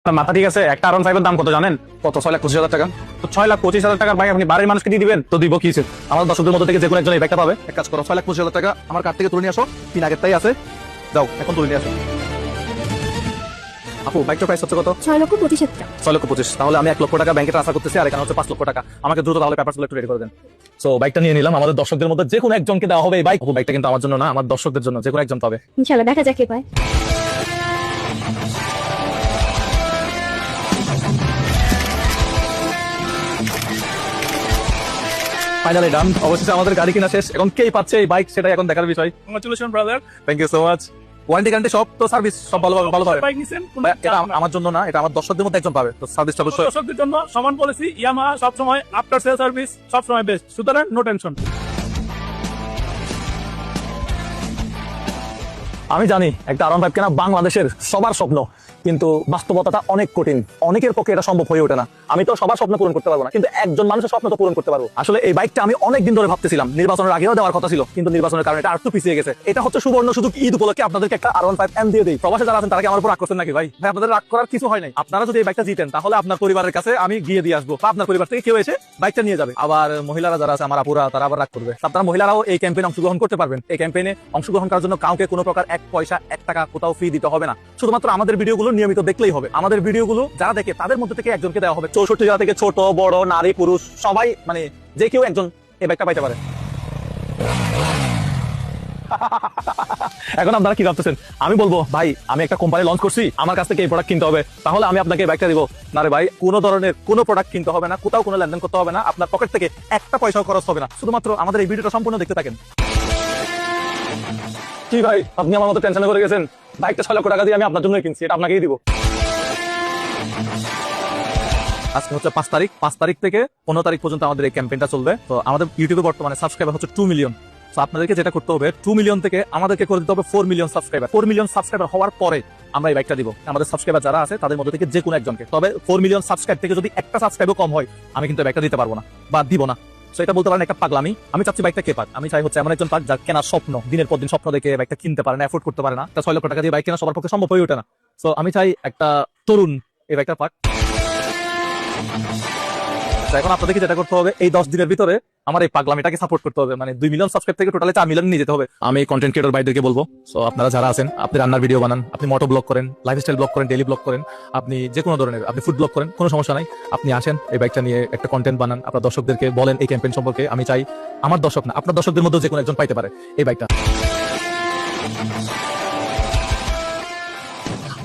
মাথা ঠিক আছে? একটা R15 এর দাম কত জানেন? কত? 6,25,000 টাকা। তো 6,25,000 টাকার বাইক আপনি বাড়ির মানুষকে দিয়ে দিবেন? তো দিব কি হইছে? আমার দর্শকদের মধ্যে থেকে যে কোনো একজন এই বাইকটা পাবে। এক কাজ করো, 6,25,000 টাকা আমার কার্ড থেকে তুলে নিয়ে আসো। 3 আগের তাই আছে, যাও এখন তুলে নিয়ে আসো। আপু, বাইকটার প্রাইস হচ্ছে কত? 6,25,000 টাকা। 6,25,000। তাহলে আমি 1 লক্ষ টাকা ব্যাংকে ট্রান্সফার করতেছি, আর এখানে হচ্ছে 5 লক্ষ টাকা। আমাকে দ্রুত তাহলে পেপারসগুলো একটু রেডি করে দেন। সো বাইকটা নিয়ে নিলাম, আমাদের দর্শকদের মধ্যে যে কোনো একজনকে দেওয়া হবে এই বাইক। আপু, বাইকটা কিন্তু আমার জন্য না, আমার দর্শকদের জন্য, যে কোনো একজন পাবে। ইনশাআল্লাহ দেখা যাক কে পায়। ফাইনালি ডান। অবশেষে আমাদের গাড়ি কিনা শেষ। এখন কে পাচ্ছে এই বাইক সেটাই এখন দেখার বিষয়। Congratulation brother, thank you so much. Warranty guarantee সব তো, সার্ভিস সব ভালো ভালো পাবে। বাইক নিছেন কোন এটা আমার জন্য না, এটা আমার দর্শকদের মধ্যে একজন পাবে, তো সার্ভিসটা অবশ্যই। দর্শকদের জন্য সমান পলিসি। ইয়ামাহা সব সময় আফটার সেল সার্ভিস সব সময় বেস্ট, সুতরাং নো টেনশন। আমি জানি একটা R15 কেনা বাংলাদেশের সবার স্বপ্ন, কিন্তু বাস্তবতাটা অনেক কঠিন। অনেকের পক্ষে এটা সম্ভব হয়ে ওঠে না। আমি তো সবার স্বপ্ন পূরণ করতে পারবো না, কিন্তু একজন মানুষের স্বপ্ন তো পূরণ করতে পারবো। আসলে এই বাইকটা আমি অনেক দিন ধরে ভাবতেছিলাম, নির্বাচনের আগেও দেওয়ার কথা ছিল, কিন্তু নির্বাচনের কারণে এটা আরেকটু পিছিয়ে গেছে। এটা হচ্ছে সুবর্ণ সুযোগ, ঈদ উপলক্ষে আপনাদেরকে একটা R15 দিয়ে দেই। প্রবাসে যারা আছেন তারা কি আমার উপর রাগ করছেন নাকি? ভাই ভাই, আপনাদের রাগ করার কিছু হয় নাই। আপনারা যদি এই বাইকটা জিতেন তাহলে আপনার পরিবারের কাছে আমি গিয়ে দিয়ে আসবো, বা আপনার পরিবার থেকে কেউ এসে বাইকটা নিয়ে যাবে। আবার মহিলারা যারা আছে, আমার আপুরা, তারা আবার রাগ করবে। আপনারা মহিলারাও এই ক্যাম্পেইনে অংশগ্রহণ করতে পারবেন। এই ক্যাম্পেইনে অংশগ্রহণ করার জন্য কাউকে কোনো প্রকার 1 পয়সা 1 টাকা কোথাও ফি দিতে হবে না। শুধুমাত্র আমাদের ভিডিওগুলো নিয়মিত দেখলেই হবে। আমাদের ভিডিওগুলো যারা দেখে তাদের মধ্যে থেকে একজনকে দেওয়া হবে। 64 জেলা থেকে ছোট বড় নারী পুরুষ সবাই, মানে যে কেউ একজন এই বাইকটা পাইতে পারে। এখন আপনারা কি ভাবতেছেন? আমি বলবো ভাই আমি একটা কোম্পানি লঞ্চ করছি, আমার কাছ থেকে এই প্রোডাক্ট কিনতে হবে, তাহলে আমি আপনাকে এই বাইকটা দিব। না রে ভাই, কোনো ধরনের কোনো প্রোডাক্ট কিনতে হবে না, কোথাও কোনো লেনদেন করতে হবে না, আপনার পকেট থেকে একটা পয়সাও খরচ হবে না। শুধুমাত্র আমাদের এই ভিডিওটা সম্পূর্ণ দেখতে থাকেন। কি ভাই, আপনি আমার মতো টেনশনে করে গেছেন? বাইকটা 6 লক্ষ টাকা দিয়ে আমি আপনার জন্যই কিনছি, এটা আপনাকেই দিব। আজকে হচ্ছে 5 তারিখ। 5 তারিখ থেকে 15 তারিখ পর্যন্ত আমাদের এই ক্যাম্পেইনটা চলবে। তো আমাদের ইউটিউবে বর্তমানে সাবস্ক্রাইবার হচ্ছে 2 মিলিয়ন। তো আপনাদেরকে যেটা করতে হবে, 2 মিলিয়ন থেকে আমাদেরকে করে দিতে হবে 4 মিলিয়ন সাবস্ক্রাইবার। 4 মিলিয়ন সাবস্ক্রাইবার হওয়ার পরে আমরা এই বাইকটা দিব আমাদের সাবস্ক্রাইবার যারা আছে তাদের মধ্যে থেকে যে কোনো একজনকে। তবে 4 মিলিয়ন সাবস্ক্রাইব থেকে যদি একটা সাবস্ক্রাইবও কম হয়, আমি কিন্তু বাইকটা দিতে পারবো না বা দিব না। তো এটা বলতে পারেন একটা পাগলামি। আমি চাচ্ছি বাইকটা কে পাক। আমি চাই হচ্ছে এমন একজন পাক যার কেনার স্বপ্ন, দিনের পর দিন স্বপ্ন দেখে বাইকটা কিনতে পারে না, এফোর্ড করতে পারে না। 6 লক্ষ টাকা দিয়ে বাইক কেনা সবার পক্ষে সম্ভব হয়ে ওঠে না। তো আমি চাই একটা তরুণ এই বাইকটা পাক। এখন আপনাদেরকে যেটা করতে হবে, এই 10 দিনের ভিতরে আমার এই পাগলামিটাকে সাপোর্ট করতে হবে। মানে 2 মিলিয়ন সাবস্ক্রাইব থেকে টোটালি 4 মিলিয়ন নিয়ে যেতে হবে। আমি কন্টেন্ট ক্রিয়েটর ভাইদেরকে বলবো, সো আপনারা যারা আছেন, আপনি রান্নার ভিডিও বানান, আপনি মোটো ব্লগ করেন, লাইফস্টাইল ব্লগ করেন, ডেইলি ব্লগ করেন, আপনি যে কোনো ধরনের, আপনি ফুড ব্লগ করেন, কোনো সমস্যা নাই। আপনি আসেন, এই বাইকটা নিয়ে একটা কন্টেন্ট বানান, আপনার দর্শকদেরকে বলেন এই ক্যাম্পেইন সম্পর্কে। আমি চাই আমার দর্শক না, আপনার দর্শকদের মধ্যে যে কোনো একজন পাইতে পারে এই বাইকটা।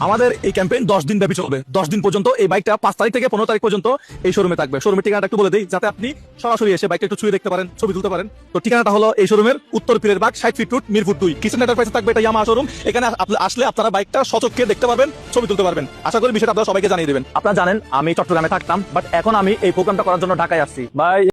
আমাদের এই ক্যাম্পেইন 10 দিন ব্যাপী চলবে। 10 দিন পর্যন্ত এই বাইকটা 5 তারিখ থেকে 15 তারিখ পর্যন্ত এই শোরুমে থাকবে। শোরুমের ঠিকানাটা একটু বলে দিই, যাতে আপনি সরাসরি এসে বাইকটা একটু ছুঁয়ে দেখতে পারেন, ছবি তুলতে পারেন। তো ঠিকানাটা হলো এই শোরুমের Uttar Pirer Bag, 60 feet road, Mirpur 2, kitchen এন্টারপ্রাইজে থাকবে এটা ইয়ামাহা শোরুম। এখানে আসলে আপনারা বাইকটা সচক্ষে দেখতে পারবেন, ছবি তুলতে পারবেন। আশা করি বিষয়টা আপনারা সবাইকে জানিয়ে দেবেন। আপনারা জানেন আমি চট্টগ্রামে থাকতাম, বাট এখন আমি এই প্রোগ্রামটা করার জন্য ঢাকায় আসছি ভাই।